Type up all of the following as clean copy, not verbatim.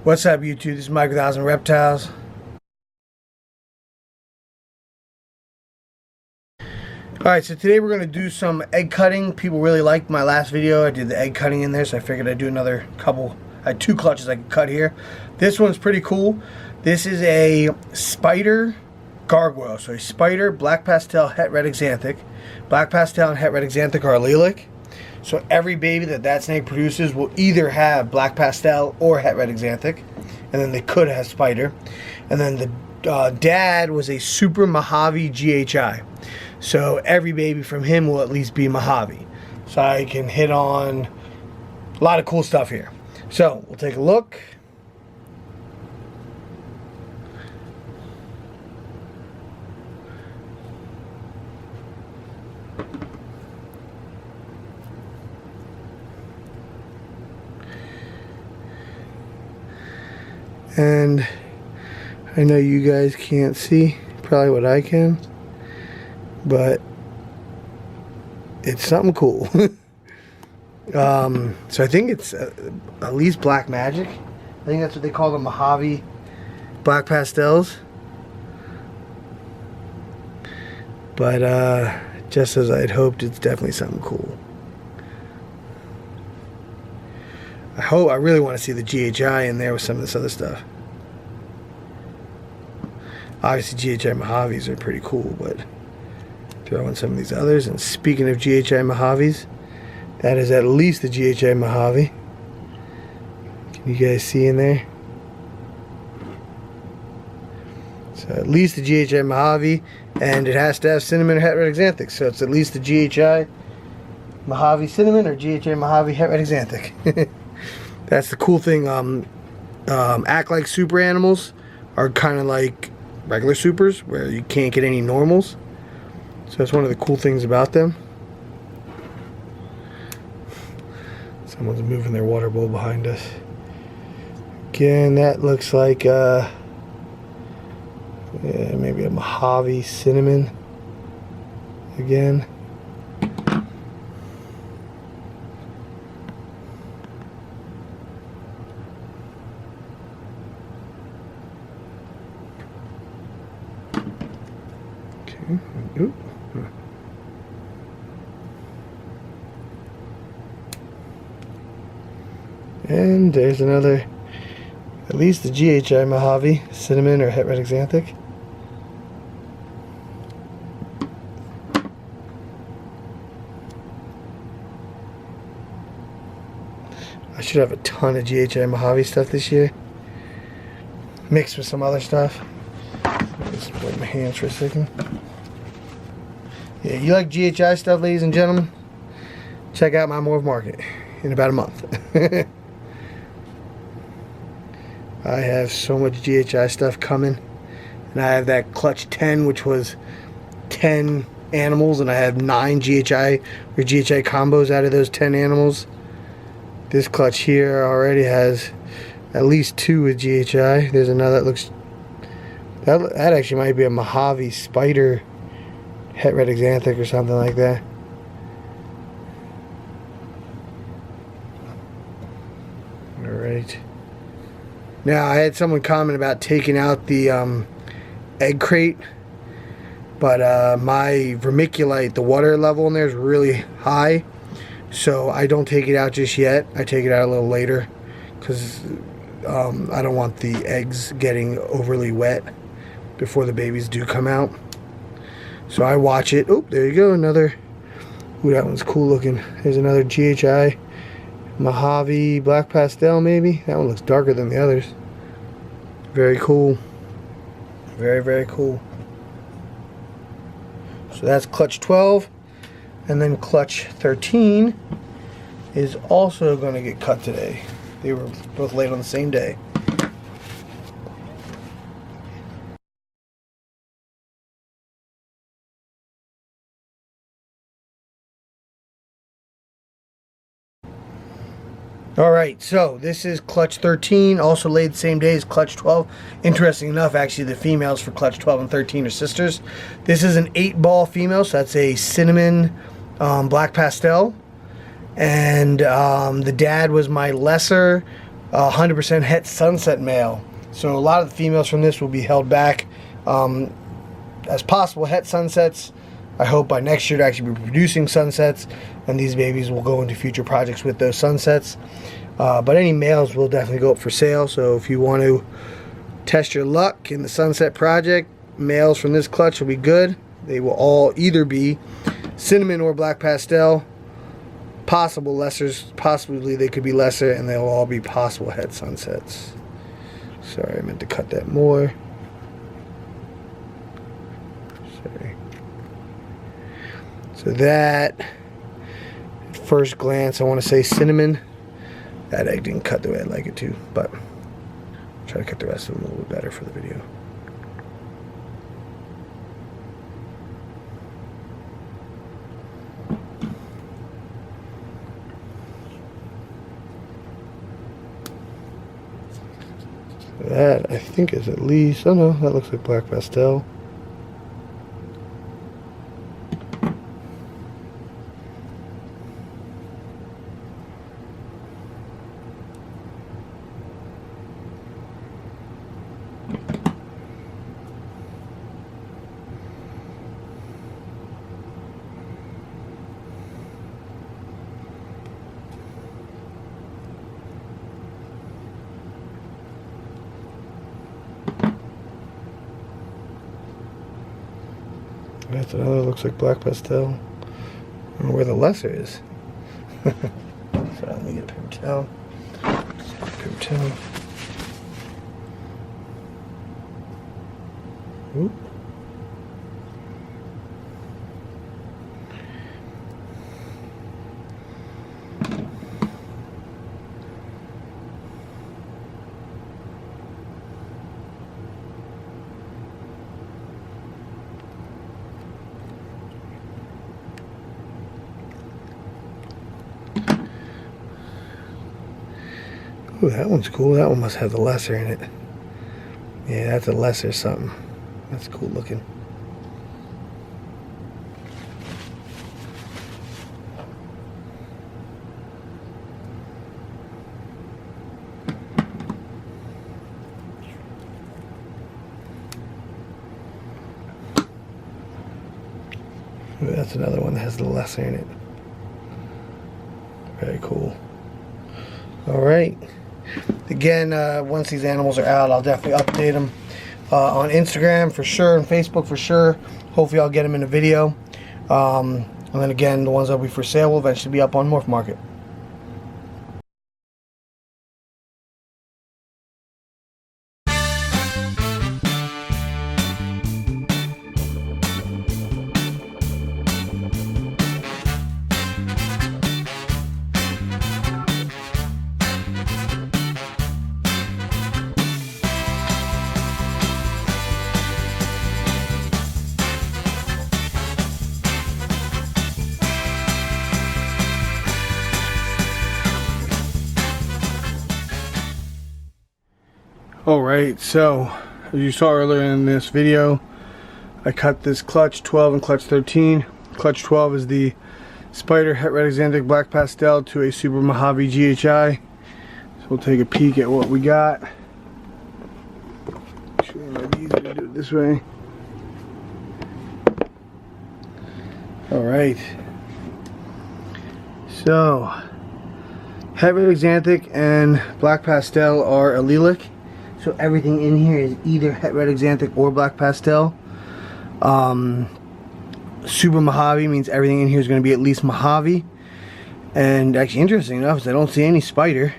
What's up, YouTube? This is Mike with Thousand Reptiles. Alright, so today we're going to do some egg cutting. People really liked my last video. I did the egg cutting in there, so I figured I'd do another couple. I had 2 clutches I could cut here. This one's pretty cool. This is a spider gargoyle. So a spider, black pastel, het red axanthic. Black pastel and het red axanthic are allelic. So every baby that snake produces will either have black pastel or het red axanthic, and then they could have spider. And then the dad was a super Mojave GHI. So every baby from him will at least be Mojave. So I can hit on a lot of cool stuff here. So we'll take a look. And I know you guys can't see probably what I can, but it's something cool. So I think it's at least black magic. I think that's what they call the Mojave black pastels. But just as I'd hoped, it's definitely something cool. I really want to see the GHI in there with some of this other stuff. Obviously GHI Mojaves are pretty cool, but throw in some of these others. And speaking of GHI Mojaves, that is at least the GHI Mojave. Can you guys see in there? So at least the GHI Mojave, and it has to have cinnamon or het red axanthic. So it's at least the GHI Mojave cinnamon or GHI Mojave het red axanthic. That's the cool thing. Act like super animals are kind of like regular supers, where you can't get any normals. So that's one of the cool things about them. Someone's moving their water bowl behind us. Again, that looks like yeah, maybe a Mojave cinnamon again. Ooh. And there's another, at least the GHI Mojave cinnamon or het red axanthic. I should have a ton of GHI Mojave stuff this year, mixed with some other stuff. Just wipe my hands for a second. Yeah, you like GHI stuff, ladies and gentlemen? Check out my Morph Market in about a month. I have so much GHI stuff coming, and I have that clutch 10, which was 10 animals, and I have 9 GHI or GHI combos out of those 10 animals. This clutch here already has at least 2 with GHI. There's another that looks, that actually might be a Mojave spider het red axanthic or something like that. Alright. Now, I had someone comment about taking out the egg crate, but my vermiculite, the water level in there is really high, so I don't take it out just yet. I take it out a little later because I don't want the eggs getting overly wet before the babies do come out. So I watch it. Oh, there you go, another. Ooh, that one's cool looking. There's another GHI Mojave black pastel, maybe. That one looks darker than the others. Very cool. Very, very cool. So that's clutch 12. And then clutch 13 is also going to get cut today. They were both laid on the same day. Alright, so this is clutch 13, also laid the same day as clutch 12. Interesting enough, actually, the females for clutch 12 and 13 are sisters. This is an 8-ball female, so that's a cinnamon black pastel. And the dad was my lesser 100% het sunset male. So a lot of the females from this will be held back as possible het sunsets. I hope by next year to actually be producing sunsets, and these babies will go into future projects with those sunsets. But any males will definitely go up for sale. So if you want to test your luck in the sunset project, males from this clutch will be good. They will all either be cinnamon or black pastel. Possible lessers, possibly they could be lesser, and they'll all be possible het sunsets. Sorry, I meant to cut that more. Sorry. So that, at first glance, I want to say cinnamon. That egg didn't cut the way I'd like it to, but I'll try to cut the rest of them a little bit better for the video. That, I think, is at least, oh no, that looks like black pastel. That's another, looks like black pastel. I don't know where the lesser is. So let me get a paper towel. Paper towel. Oop. Ooh, that one's cool. That one must have the lesser in it. Yeah, that's a lesser something. That's cool looking. Ooh, that's another one that has the lesser in it. Very cool. All right. Again, once these animals are out, I'll definitely update them on Instagram for sure and Facebook for sure. Hopefully I'll get them in a video. And then again, the ones that will be for sale will eventually be up on Morph Market. Alright, so as you saw earlier in this video, I cut this clutch 12 and clutch 13. Clutch 12 is the Spider Het Red Xanthic Black Pastel to a Super Mojave GHI. So we'll take a peek at what we got. Actually, it might be easier to do it this way. Alright. So, Het Red Xanthic and Black Pastel are allelic. So everything in here is either Het Red Xanthic or Black Pastel. Super Mojave means everything in here is going to be at least Mojave. And actually, interesting enough is I don't see any spider.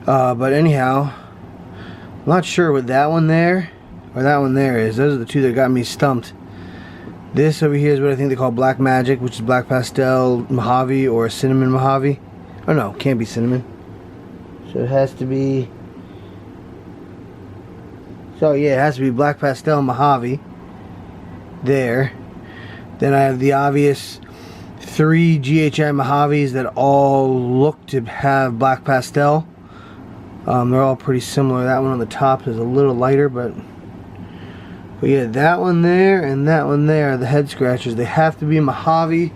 But anyhow, I'm not sure what that one there or that one there is. Those are the two that got me stumped. This over here is what I think they call Black Magic, which is Black Pastel Mojave or Cinnamon Mojave. Oh no, can't be cinnamon. So it has to be... So yeah, it has to be Black Pastel Mojave. There. Then I have the obvious 3 GHI Mojaves that all look to have Black Pastel. They're all pretty similar. That one on the top is a little lighter, but yeah, that one there and that one there are the head scratchers. They have to be Mojave.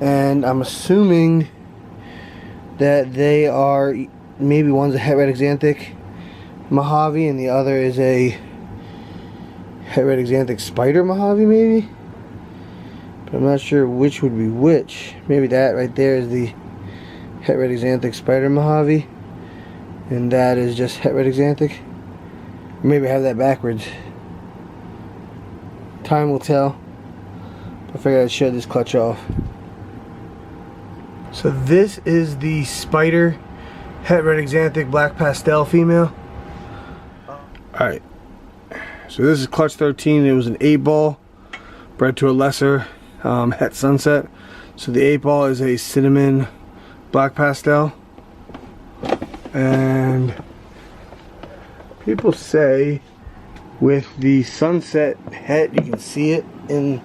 And I'm assuming that they are, maybe one's a het red xanthic Mojave and the other is a het red xanthic spider Mojave maybe, but I'm not sure which would be which. Maybe that right there is the het red xanthic spider Mojave and that is just het red xanthic. Maybe I have that backwards. Time will tell. I figured I'd shut this clutch off. So this is the spider het red xanthic black pastel female. Alright, so this is clutch 13. It was an 8-ball bred to a lesser het sunset. So the 8-ball is a cinnamon black pastel, and people say with the sunset het you can see it in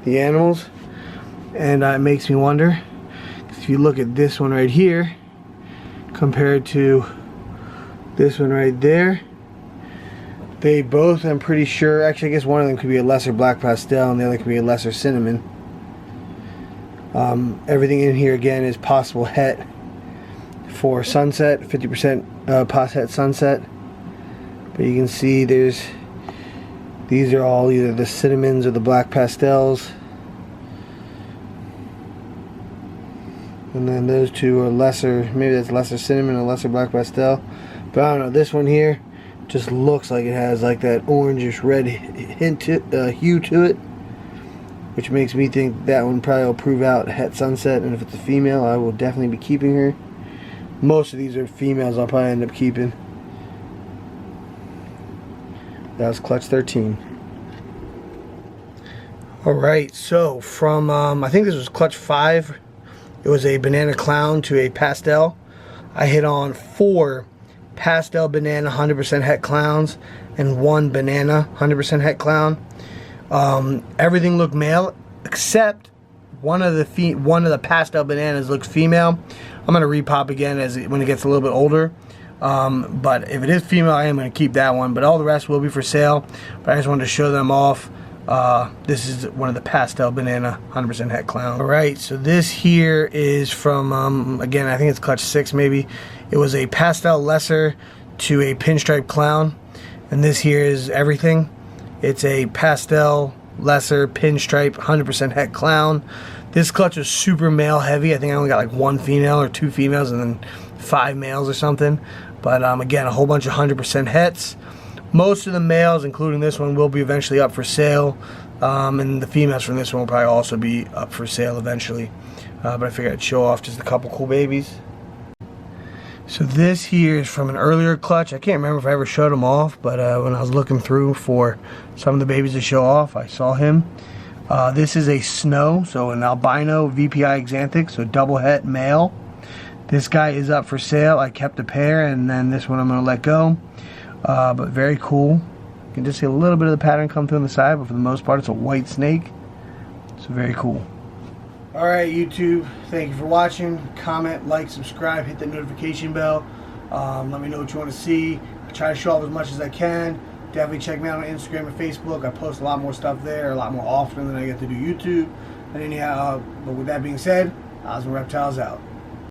the animals, and it makes me wonder, if you look at this one right here compared to this one right there, they both, I'm pretty sure, actually I guess one of them could be a lesser black pastel and the other could be a lesser cinnamon. Everything in here again is possible het for sunset, 50% pos het sunset. But you can see these are all either the cinnamons or the black pastels. And then those two are lesser, maybe that's lesser cinnamon or lesser black pastel. But I don't know, this one here just looks like it has like that orangish red hue to it, which makes me think that one probably will prove out het sunset, and if it's a female I will definitely be keeping her. Most of these are females I'll probably end up keeping. That was clutch 13. Alright, so from I think this was clutch 5. It was a banana clown to a pastel. I hit on 4 pastel banana 100% het clowns and 1 banana 100% het clown. Everything looked male except one of the pastel bananas looked female. I'm gonna repop again when it gets a little bit older. But if it is female, I am going to keep that one. But all the rest will be for sale. But I just wanted to show them off. This is one of the pastel banana 100% het clown. Alright, so this here is from, again, I think it's clutch 6 maybe. It was a pastel lesser to a pinstripe clown. And this here is everything. It's a pastel lesser pinstripe 100% het clown. This clutch was super male heavy. I think I only got like 1 female or 2 females and then 5 males or something. But again, a whole bunch of 100% hets. Most of the males, including this one, will be eventually up for sale. And the females from this one will probably also be up for sale eventually. But I figured I'd show off just a couple cool babies. So this here is from an earlier clutch. I can't remember if I ever showed him off, but when I was looking through for some of the babies to show off, I saw him. This is a snow, so an albino VPI xanthic, so double het male. This guy is up for sale. I kept a pair, and then this one I'm going to let go. But very cool. You can just see a little bit of the pattern come through on the side, but for the most part it's a white snake. So very cool. Alright YouTube, thank you for watching. Comment, like, subscribe, hit the notification bell. Let me know what you want to see. I try to show off as much as I can. Definitely check me out on Instagram and Facebook. I post a lot more stuff there, a lot more often than I get to do YouTube. And anyhow, but with that being said, Osmo Reptiles out.